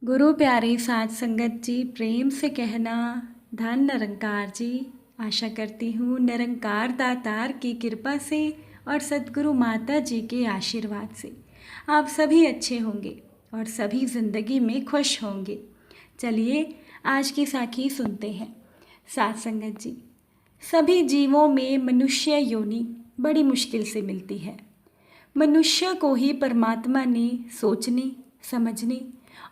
गुरु प्यारे साध संगत जी, प्रेम से कहना धन निरंकार जी। आशा करती हूँ निरंकार दातार की कृपा से और सद्गुरु माता जी के आशीर्वाद से आप सभी अच्छे होंगे और सभी ज़िंदगी में खुश होंगे। चलिए आज की साखी सुनते हैं। साध संगत जी, सभी जीवों में मनुष्य योनि बड़ी मुश्किल से मिलती है। मनुष्य को ही परमात्मा ने सोचने, समझने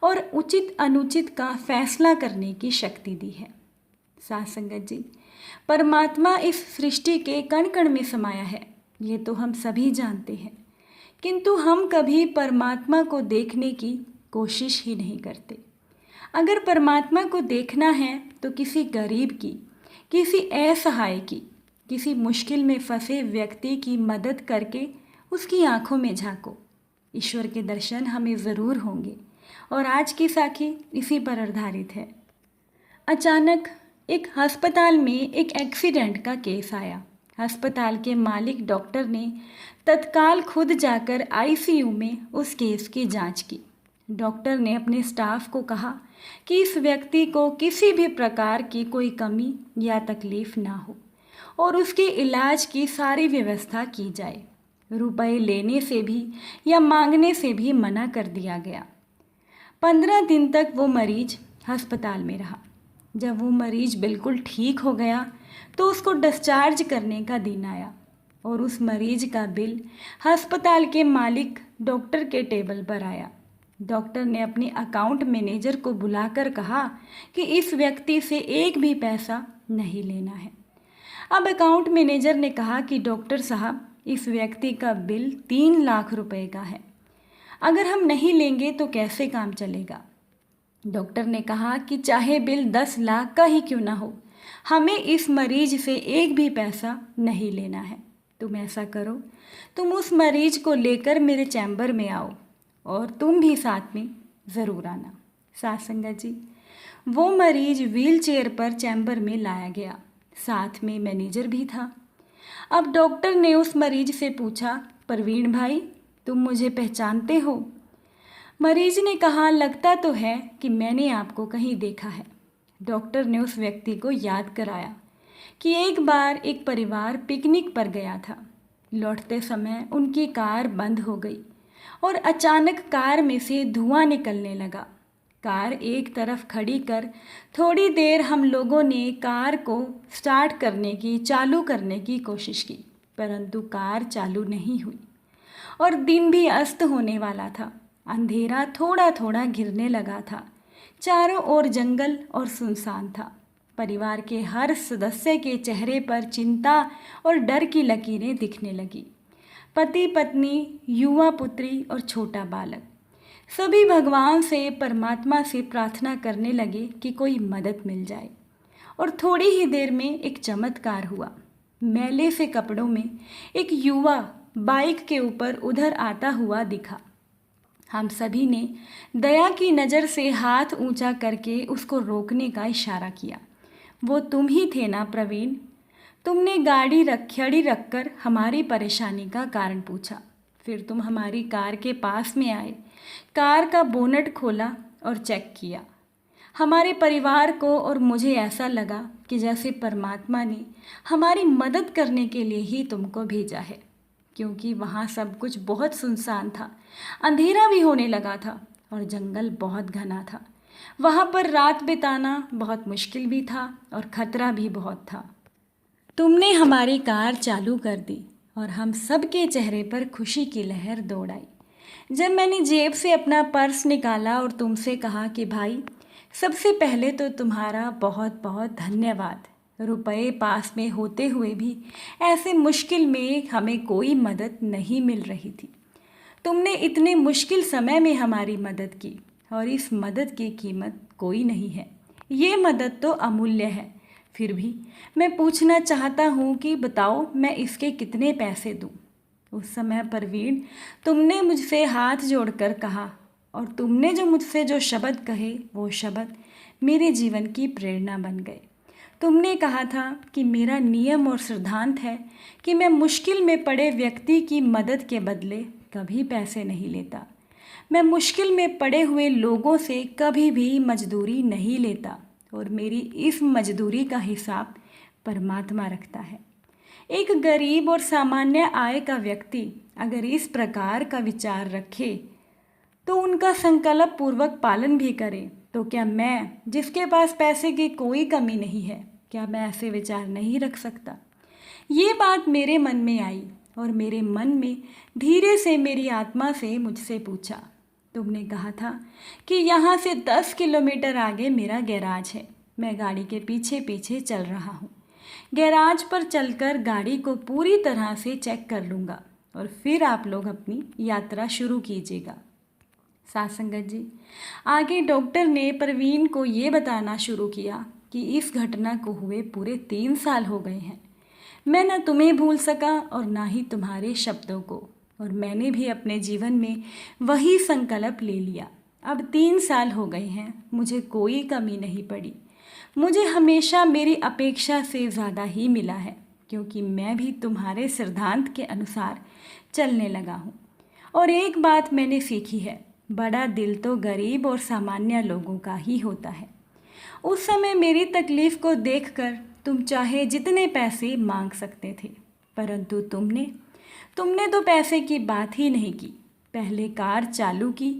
और उचित अनुचित का फैसला करने की शक्ति दी है। साथ संगत जी, परमात्मा इस सृष्टि के कण कण में समाया है, ये तो हम सभी जानते हैं, किंतु हम कभी परमात्मा को देखने की कोशिश ही नहीं करते। अगर परमात्मा को देखना है तो किसी गरीब की, किसी असहाय की, किसी मुश्किल में फंसे व्यक्ति की मदद करके उसकी आंखों में झांको। ईश्वर के दर्शन हमें ज़रूर होंगे। और आज की साखी इसी पर आधारित है। अचानक एक अस्पताल में एक एक्सीडेंट का केस आया। अस्पताल के मालिक डॉक्टर ने तत्काल खुद जाकर आईसीयू में उस केस की जांच की। डॉक्टर ने अपने स्टाफ को कहा कि इस व्यक्ति को किसी भी प्रकार की कोई कमी या तकलीफ ना हो और उसके इलाज की सारी व्यवस्था की जाए। रुपए लेने से भी या मांगने से भी मना कर दिया गया। 15 दिन तक वो मरीज अस्पताल में रहा। जब वो मरीज बिल्कुल ठीक हो गया तो उसको डिस्चार्ज करने का दिन आया और उस मरीज का बिल अस्पताल के मालिक डॉक्टर के टेबल पर आया। डॉक्टर ने अपने अकाउंट मैनेजर को बुलाकर कहा कि इस व्यक्ति से एक भी पैसा नहीं लेना है। अब अकाउंट मैनेजर ने कहा कि डॉक्टर साहब, इस व्यक्ति का बिल 3 लाख रुपए का है, अगर हम नहीं लेंगे तो कैसे काम चलेगा। डॉक्टर ने कहा कि चाहे बिल 10 लाख का ही क्यों ना हो, हमें इस मरीज से एक भी पैसा नहीं लेना है। तुम ऐसा करो, तुम उस मरीज को लेकर मेरे चैम्बर में आओ और तुम भी साथ में ज़रूर आना। साथ संगत जी, वो मरीज व्हील चेयर पर चैम्बर में लाया गया, साथ में मैनेजर भी था। अब डॉक्टर ने उस मरीज से पूछा, प्रवीण भाई, तुम मुझे पहचानते हो? मरीज ने कहा, लगता तो है कि मैंने आपको कहीं देखा है। डॉक्टर ने उस व्यक्ति को याद कराया कि एक बार एक परिवार पिकनिक पर गया था। लौटते समय उनकी कार बंद हो गई और अचानक कार में से धुआं निकलने लगा। कार एक तरफ खड़ी कर थोड़ी देर हम लोगों ने कार को स्टार्ट करने की, चालू करने की कोशिश की, परंतु कार चालू नहीं हुई और दिन भी अस्त होने वाला था। अंधेरा थोड़ा थोड़ा घिरने लगा था। चारों ओर जंगल और सुनसान था। परिवार के हर सदस्य के चेहरे पर चिंता और डर की लकीरें दिखने लगी। पति, पत्नी, युवा पुत्री और छोटा बालक सभी भगवान से, परमात्मा से प्रार्थना करने लगे कि कोई मदद मिल जाए। और थोड़ी ही देर में एक चमत्कार हुआ। मैले से कपड़ों में एक युवा बाइक के ऊपर उधर आता हुआ दिखा। हम सभी ने दया की नज़र से हाथ ऊंचा करके उसको रोकने का इशारा किया। वो तुम ही थे ना प्रवीण? तुमने गाड़ी खड़ी रखकर हमारी परेशानी का कारण पूछा। फिर तुम हमारी कार के पास में आए, कार का बोनट खोला और चेक किया। हमारे परिवार को और मुझे ऐसा लगा कि जैसे परमात्मा ने हमारी मदद करने के लिए ही तुमको भेजा है, क्योंकि वहाँ सब कुछ बहुत सुनसान था, अंधेरा भी होने लगा था और जंगल बहुत घना था। वहाँ पर रात बिताना बहुत मुश्किल भी था और खतरा भी बहुत था। तुमने हमारी कार चालू कर दी और हम सबके चेहरे पर खुशी की लहर दौड़ आई। जब मैंने जेब से अपना पर्स निकाला और तुमसे कहा कि भाई, सबसे पहले तो तुम्हारा बहुत बहुत धन्यवाद। रुपए पास में होते हुए भी ऐसे मुश्किल में हमें कोई मदद नहीं मिल रही थी। तुमने इतने मुश्किल समय में हमारी मदद की और इस मदद की कीमत कोई नहीं है। ये मदद तो अमूल्य है। फिर भी मैं पूछना चाहता हूँ कि बताओ, मैं इसके कितने पैसे दूँ? उस समय प्रवीण, तुमने मुझसे हाथ जोड़कर कहा और तुमने जो मुझसे जो शब्द कहे वो शब्द मेरे जीवन की प्रेरणा बन गए। तुमने कहा था कि मेरा नियम और सिद्धांत है कि मैं मुश्किल में पड़े व्यक्ति की मदद के बदले कभी पैसे नहीं लेता। मैं मुश्किल में पड़े हुए लोगों से कभी भी मजदूरी नहीं लेता और मेरी इस मजदूरी का हिसाब परमात्मा रखता है। एक गरीब और सामान्य आय का व्यक्ति अगर इस प्रकार का विचार रखे तो उनका संकल्प पूर्वक पालन भी करे, तो क्या मैं, जिसके पास पैसे की कोई कमी नहीं है, क्या मैं ऐसे विचार नहीं रख सकता? ये बात मेरे मन में आई और मेरे मन में धीरे से मेरी आत्मा से मुझसे पूछा, तुमने कहा था कि यहाँ से 10 किलोमीटर आगे मेरा गैराज है। मैं गाड़ी के पीछे पीछे चल रहा हूँ। गैराज पर चलकर गाड़ी को पूरी तरह से चेक कर लूँगा और फिर आप लोग अपनी यात्रा शुरू कीजिएगा। साथ संगत जी, आगे डॉक्टर ने परवीन को ये बताना शुरू किया कि इस घटना को हुए पूरे 3 साल हो गए हैं। मैं न तुम्हें भूल सका और ना ही तुम्हारे शब्दों को, और मैंने भी अपने जीवन में वही संकल्प ले लिया। अब 3 साल हो गए हैं, मुझे कोई कमी नहीं पड़ी। मुझे हमेशा मेरी अपेक्षा से ज़्यादा ही मिला है, क्योंकि मैं भी तुम्हारे सिद्धांत के अनुसार चलने लगा हूँ। और एक बात मैंने सीखी है, बड़ा दिल तो गरीब और सामान्य लोगों का ही होता है। उस समय मेरी तकलीफ़ को देखकर तुम चाहे जितने पैसे मांग सकते थे, परंतु तुमने तो पैसे की बात ही नहीं की। पहले कार चालू की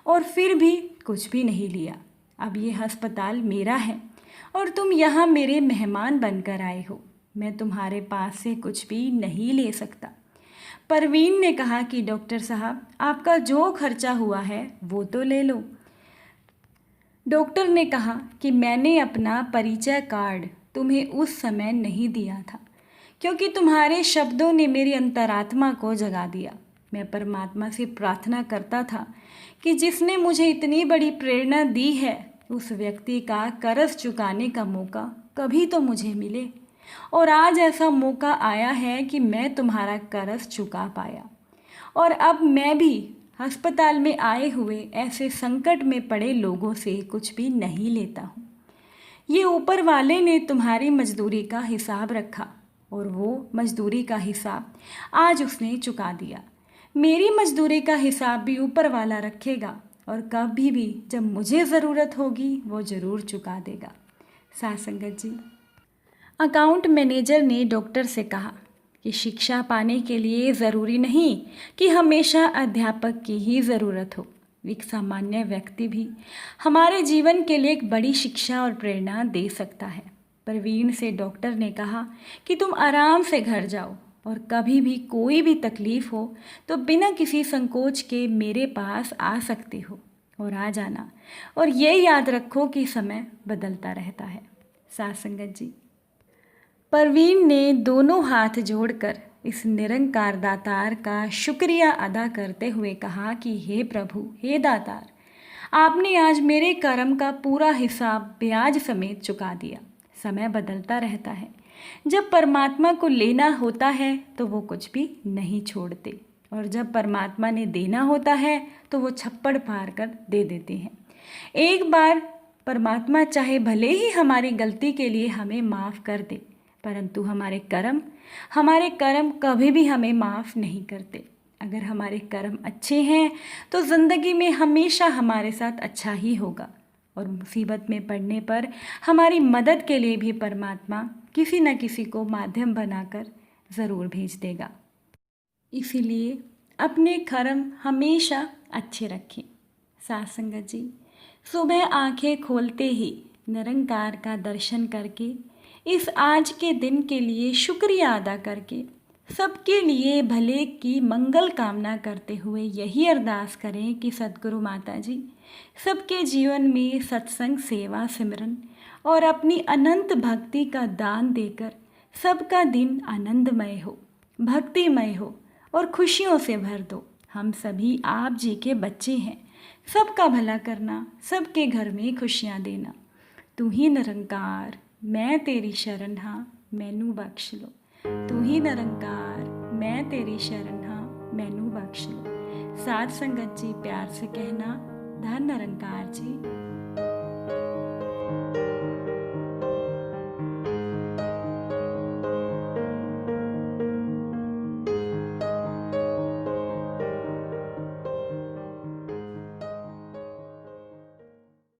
और फिर भी कुछ भी नहीं लिया। अब ये अस्पताल मेरा है और तुम यहाँ मेरे मेहमान बनकर आए हो। मैं तुम्हारे पास से कुछ भी नहीं ले सकता। परवीन ने कहा कि डॉक्टर साहब, आपका जो खर्चा हुआ है वो तो ले लो। डॉक्टर ने कहा कि मैंने अपना परिचय कार्ड तुम्हें उस समय नहीं दिया था, क्योंकि तुम्हारे शब्दों ने मेरी अंतरात्मा को जगा दिया। मैं परमात्मा से प्रार्थना करता था कि जिसने मुझे इतनी बड़ी प्रेरणा दी है, उस व्यक्ति का कर्ज चुकाने का मौका कभी तो मुझे मिले। और आज ऐसा मौका आया है कि मैं तुम्हारा कर्ज चुका पाया। और अब मैं भी अस्पताल में आए हुए ऐसे संकट में पड़े लोगों से कुछ भी नहीं लेता हूँ। ये ऊपर वाले ने तुम्हारी मजदूरी का हिसाब रखा और वो मजदूरी का हिसाब आज उसने चुका दिया। मेरी मजदूरी का हिसाब भी ऊपर वाला रखेगा और कभी भी जब मुझे ज़रूरत होगी वो ज़रूर चुका देगा। साथ संगत जी, अकाउंट मैनेजर ने डॉक्टर से कहा कि शिक्षा पाने के लिए ज़रूरी नहीं कि हमेशा अध्यापक की ही ज़रूरत हो। एक सामान्य व्यक्ति भी हमारे जीवन के लिए एक बड़ी शिक्षा और प्रेरणा दे सकता है। परवीन से डॉक्टर ने कहा कि तुम आराम से घर जाओ और कभी भी कोई भी तकलीफ़ हो तो बिना किसी संकोच के मेरे पास आ सकते हो और आ जाना। और ये याद रखो कि समय बदलता रहता है। साथ संगत जी, परवीन ने दोनों हाथ जोड़कर इस निरंकार दातार का शुक्रिया अदा करते हुए कहा कि हे प्रभु, हे दातार, आपने आज मेरे कर्म का पूरा हिसाब ब्याज समेत चुका दिया। समय बदलता रहता है। जब परमात्मा को लेना होता है तो वो कुछ भी नहीं छोड़ते, और जब परमात्मा ने देना होता है तो वो छप्पड़ फाड़ कर दे देते हैं। एक बार परमात्मा चाहे भले ही हमारी गलती के लिए हमें माफ़ कर दे, परंतु हमारे कर्म कभी भी हमें माफ़ नहीं करते। अगर हमारे कर्म अच्छे हैं तो ज़िंदगी में हमेशा हमारे साथ अच्छा ही होगा, और मुसीबत में पड़ने पर हमारी मदद के लिए भी परमात्मा किसी न किसी को माध्यम बनाकर ज़रूर भेज देगा। इसीलिए अपने कर्म हमेशा अच्छे रखें। साथ संगत जी, सुबह आंखें खोलते ही निरंकार का दर्शन करके, इस आज के दिन के लिए शुक्रिया अदा करके, सबके लिए भले की मंगल कामना करते हुए यही अरदास करें कि सद्गुरु माता जी सबके जीवन में सत्संग, सेवा, सिमरन और अपनी अनंत भक्ति का दान देकर सबका दिन आनंदमय हो, भक्तिमय हो और खुशियों से भर दो। हम सभी आप जी के बच्चे हैं। सबका भला करना, सबके घर में खुशियाँ देना। तू ही निरंकार, मैं तेरी शरण हाँ, मैनू बख्श लो। तू ही निरंकार, मैं तेरी शरण हाँ, मैनू बख्श लो। साथ संगत जी, प्यार से कहना, धन निरंकार जी।